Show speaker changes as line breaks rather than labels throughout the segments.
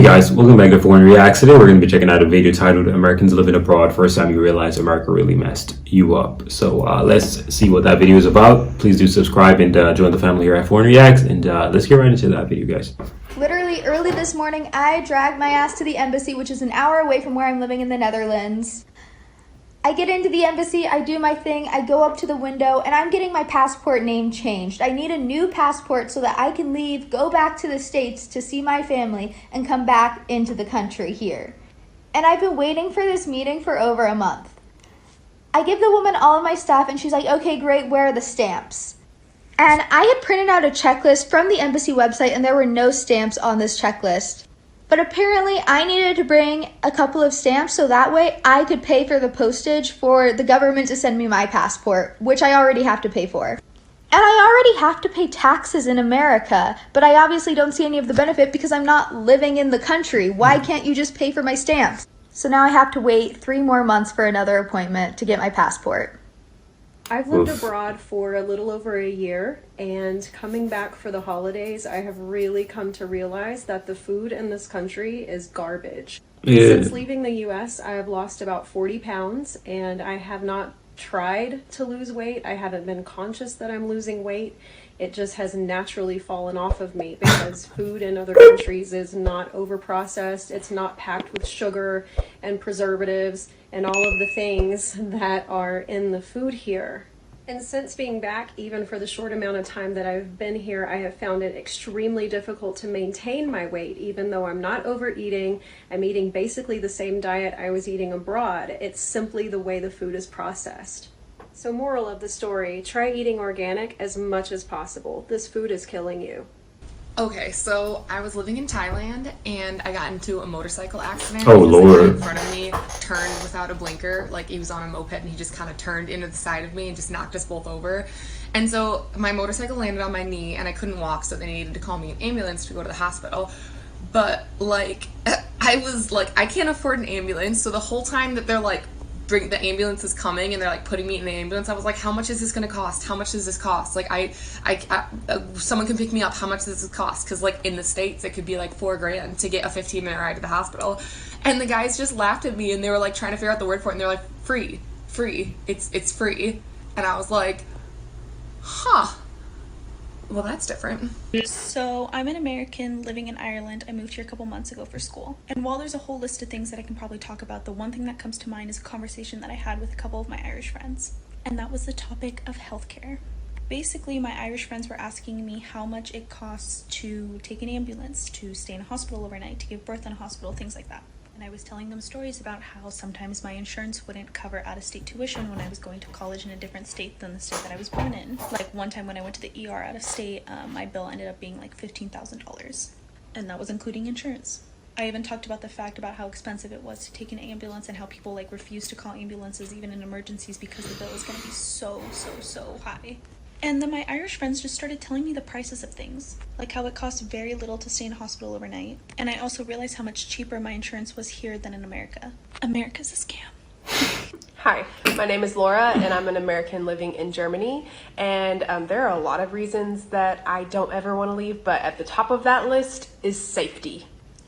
Guys, welcome back to Foreign Reacts. Today we're going to be checking out a video titled Americans Living Abroad, First Time You Realize America Really Messed You Up. So let's see what that video is about. Please do subscribe and join the family here at Foreign Reacts, and let's get right into that video, guys.
Literally early this morning, I dragged my ass to the embassy, which is an hour away from where I'm living in the Netherlands. I get into the embassy, I do my thing, I go up to the window, and I'm getting my passport name changed. I need a new passport so that I can leave, go back to the States to see my family, and come back into the country here. And I've been waiting for this meeting for over a month. I give the woman all of my stuff, and she's like, okay, great, where are the stamps? And I had printed out a checklist from the embassy website, and there were no stamps on this checklist. But apparently I needed to bring a couple of stamps so that way I could pay for the postage for the government to send me my passport, which I already have to pay for. And I already have to pay taxes in America, but I obviously don't see any of the benefit because I'm not living in the country. Why can't you just pay for my stamps? So now I have to wait 3 more months for another appointment to get my passport.
I've lived abroad for a little over a year, and coming back for the holidays, I have really come to realize that the food in this country is garbage.
Yeah.
Since leaving the US, I have lost about 40 pounds, and I have not tried to lose weight. I haven't been conscious that I'm losing weight. It just has naturally fallen off of me because food in other countries is not over-processed. It's not packed with sugar and preservatives and all of the things that are in the food here. And since being back, even for the short amount of time that I've been here, I have found it extremely difficult to maintain my weight, even though I'm not overeating. I'm eating basically the same diet I was eating abroad. It's simply the way the food is processed. So moral of the story, try eating organic as much as possible. This food is killing you.
Okay, so I was living in Thailand and I got into a motorcycle accident.
Oh,
because the
Lord.
guy in front of me turned without a blinker. Like, he was on a moped and he just kind of turned into the side of me and just knocked us both over. And so my motorcycle landed on my knee and I couldn't walk, so they needed to call me an ambulance to go to the hospital. But, like, I was like, I can't afford an ambulance, so the whole time that they're like, the ambulance is coming and they're like putting me in the ambulance, I was like, how much is this gonna cost? How much does this cost? Like, I someone can pick me up, how much does this cost? Because like in the States it could be like $4,000 to get a 15-minute ride to the hospital. And the guys just laughed at me and they were like trying to figure out the word for it, and they're like, free, it's free. And I was like, huh, well, that's different.
So I'm an American living in Ireland. I moved here a couple months ago for school. And while there's a whole list of things that I can probably talk about, the one thing that comes to mind is a conversation that I had with a couple of my Irish friends. And that was the topic of healthcare. Basically, my Irish friends were asking me how much it costs to take an ambulance, to stay in a hospital overnight, to give birth in a hospital, things like that. And I was telling them stories about how sometimes my insurance wouldn't cover out-of-state tuition when I was going to college in a different state than the state that I was born in. Like one time when I went to the ER out of state, my bill ended up being like $15,000. And that was including insurance. I even talked about the fact about how expensive it was to take an ambulance and how people like refuse to call ambulances even in emergencies because the bill is going to be so high. And then my Irish friends just started telling me the prices of things, like how it costs very little to stay in a hospital overnight. And I also realized how much cheaper my insurance was here than in America. America's a scam.
Hi, my name is Laura and I'm an American living in Germany, and there are a lot of reasons that I don't ever want to leave, but at the top of that list is safety.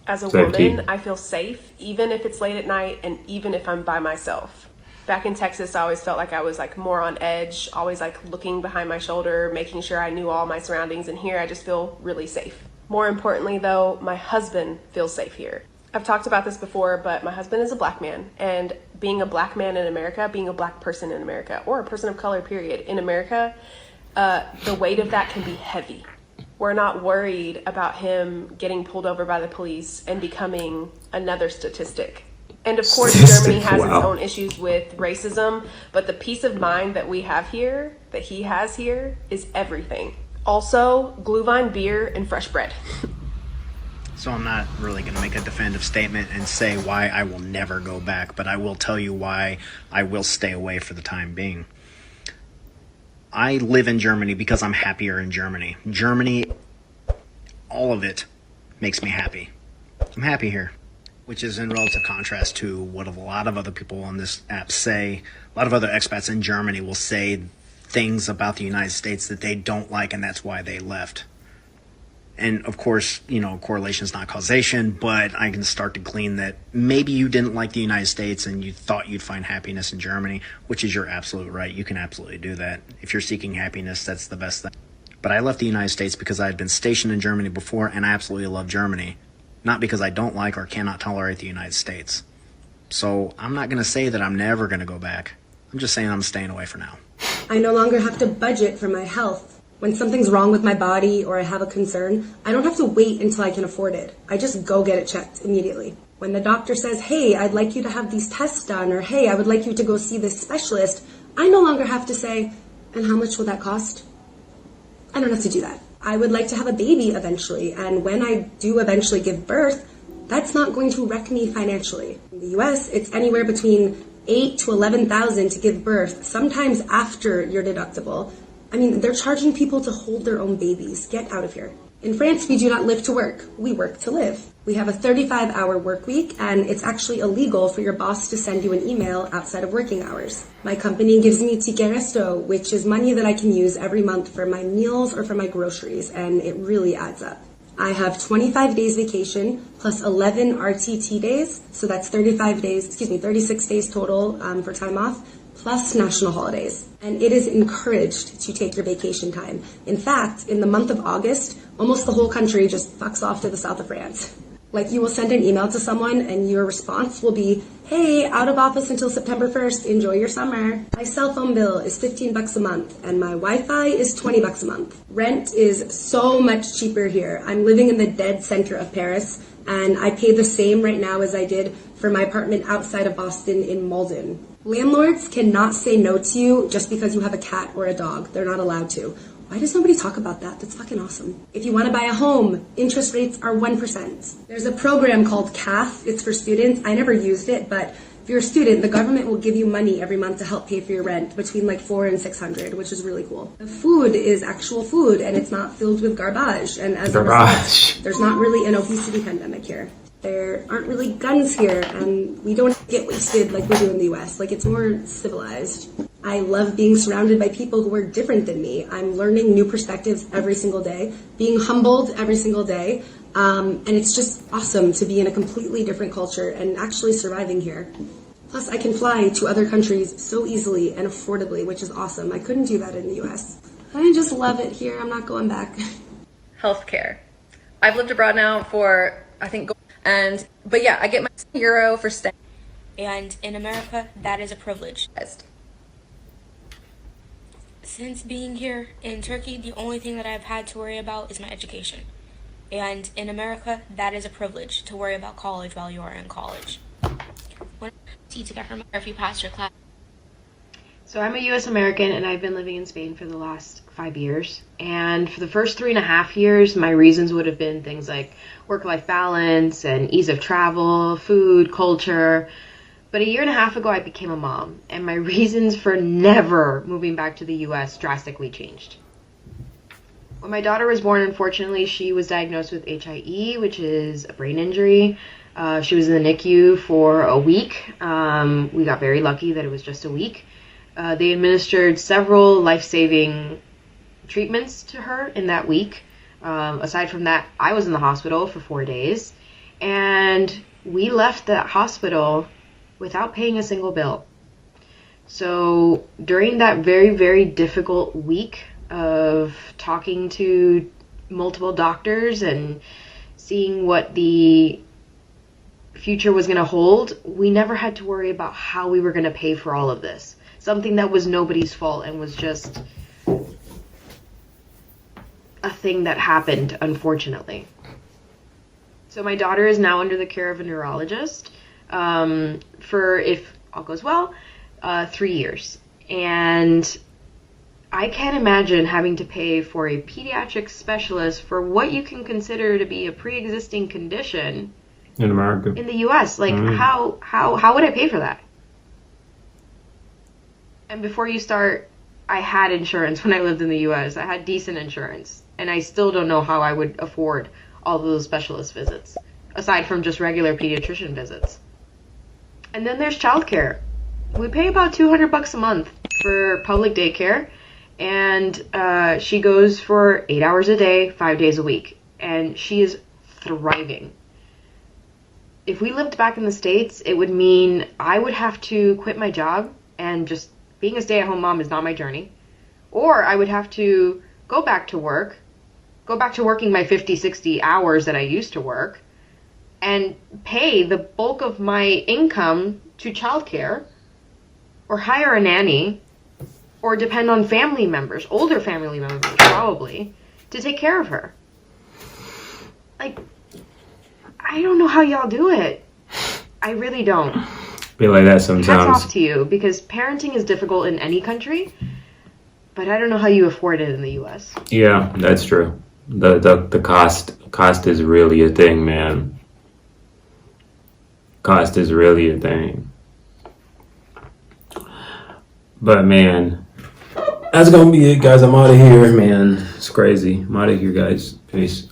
As a woman, I feel safe even if it's late at night and even if I'm by myself. Back in Texas, I always felt like I was like more on edge, always like looking behind my shoulder, making sure I knew all my surroundings, and here I just feel really safe. More importantly though, my husband feels safe here. I've talked about this before, but my husband is a black man, and being a black man in America, being a black person in America, or a person of color period in America, the weight of that can be heavy. We're not worried about him getting pulled over by the police and becoming another statistic. And of course, Germany has its own issues with racism, but the peace of mind that we have here, that he has here, is everything. Also, Glühwein beer and fresh bread.
So I'm not really going to make a definitive statement and say why I will never go back, but I will tell you why I will stay away for the time being. I live in Germany because I'm happier in Germany. Germany, all of it makes me happy. I'm happy here, which is in relative contrast to what a lot of other people on this app say. A lot of other expats in Germany will say things about the United States that they don't like, and that's why they left. And of course, correlation is not causation, but I can start to glean that maybe you didn't like the United States and you thought you'd find happiness in Germany, which is your absolute right. You can absolutely do that. If you're seeking happiness, that's the best thing. But I left the United States because I had been stationed in Germany before, and I absolutely love Germany. Not because I don't like or cannot tolerate the United States. So I'm not going to say that I'm never going to go back. I'm just saying I'm staying away for now.
I no longer have to budget for my health. When something's wrong with my body or I have a concern, I don't have to wait until I can afford it. I just go get it checked immediately. When the doctor says, hey, I'd like you to have these tests done, or hey, I would like you to go see this specialist, I no longer have to say, and how much will that cost? I don't have to do that. I would like to have a baby eventually, and when I do eventually give birth, that's not going to wreck me financially. In the US, it's anywhere between $8,000 to $11,000 to give birth, sometimes after your deductible. I mean, they're charging people to hold their own babies. Get out of here. In France, we do not live to work. We work to live. We have a 35-hour work week, and it's actually illegal for your boss to send you an email outside of working hours. My company gives me ticket resto, which is money that I can use every month for my meals or for my groceries, and it really adds up. I have 25 days vacation plus 11 RTT days, so that's 36 days total for time off, plus national holidays. And it is encouraged to take your vacation time. In fact, in the month of August, almost the whole country just fucks off to the south of France. Like, you will send an email to someone and your response will be, hey, out of office until September 1st, enjoy your summer. My cell phone bill is $15 a month and my Wi-Fi is $20 a month. Rent is so much cheaper here. I'm living in the dead center of Paris and I pay the same right now as I did for my apartment outside of Boston in Malden. Landlords cannot say no to you just because you have a cat or a dog. They're not allowed to. Why does nobody talk about that? That's fucking awesome. If you want to buy a home, interest rates are 1%. There's a program called CAF. It's for students. I never used it, but if you're a student, the government will give you money every month to help pay for your rent between like $400 and $600, which is really cool. The food is actual food and it's not filled with garbage. And as a result, there's not really an obesity pandemic here. There aren't really guns here, and we don't get wasted like we do in the US. Like, it's more civilized. I love being surrounded by people who are different than me. I'm learning new perspectives every single day, being humbled every single day, and it's just awesome to be in a completely different culture and actually surviving here. Plus, I can fly to other countries so easily and affordably, which is awesome. I couldn't do that in the US. I just love it here. I'm not going back.
Healthcare. I've lived abroad now for, I think, but yeah, I get my euro for staying.
And in America, that is a privilege. Since being here in Turkey, the only thing that I've had to worry about is my education. And in America, that is a privilege to worry about college while you are in college. When to get her if you pass your class.
So I'm a U.S. American and I've been living in Spain for the last 5 years. And for the first 3.5 years, my reasons would have been things like work-life balance and ease of travel, food, culture. But a 1.5 years ago, I became a mom, and my reasons for never moving back to the U.S. drastically changed. When my daughter was born, unfortunately, she was diagnosed with HIE, which is a brain injury. She was in the NICU for a week. We got very lucky that it was just a week. They administered several life-saving treatments to her in that week. Aside from that, I was in the hospital for 4 days, and we left that hospital without paying a single bill. So during that very, very difficult week of talking to multiple doctors and seeing what the future was going to hold, we never had to worry about how we were going to pay for all of this. Something that was nobody's fault and was just a thing that happened, unfortunately. So my daughter is now under the care of a neurologist for, if all goes well, 3 years. And I can't imagine having to pay for a pediatric specialist for what you can consider to be a pre-existing condition
in America,
in the U.S. Like, how would I pay for that? And before you start, I had insurance when I lived in the U.S. I had decent insurance, and I still don't know how I would afford all of those specialist visits, aside from just regular pediatrician visits. And then there's childcare. We pay about $200 a month for public daycare, and she goes for 8 hours a day, 5 days a week. and she is thriving. If we lived back in the States, it would mean I would have to quit my job, and just being a stay-at-home mom is not my journey. Or I would have to go back to working my 50, 60 hours that I used to work, and pay the bulk of my income to childcare, or hire a nanny, or depend on family members, older family members probably, to take care of her. Like, I don't know how y'all do it. I really don't.
Be like that
Hats
sometimes.
off to you, because parenting is difficult in any country, but I don't know how you afford it in the US.
Yeah, that's true. The cost is really a thing, man. Cost is really a thing. But man, that's gonna be it, guys. I'm out of here, man. It's crazy. I'm out of here, guys. Peace.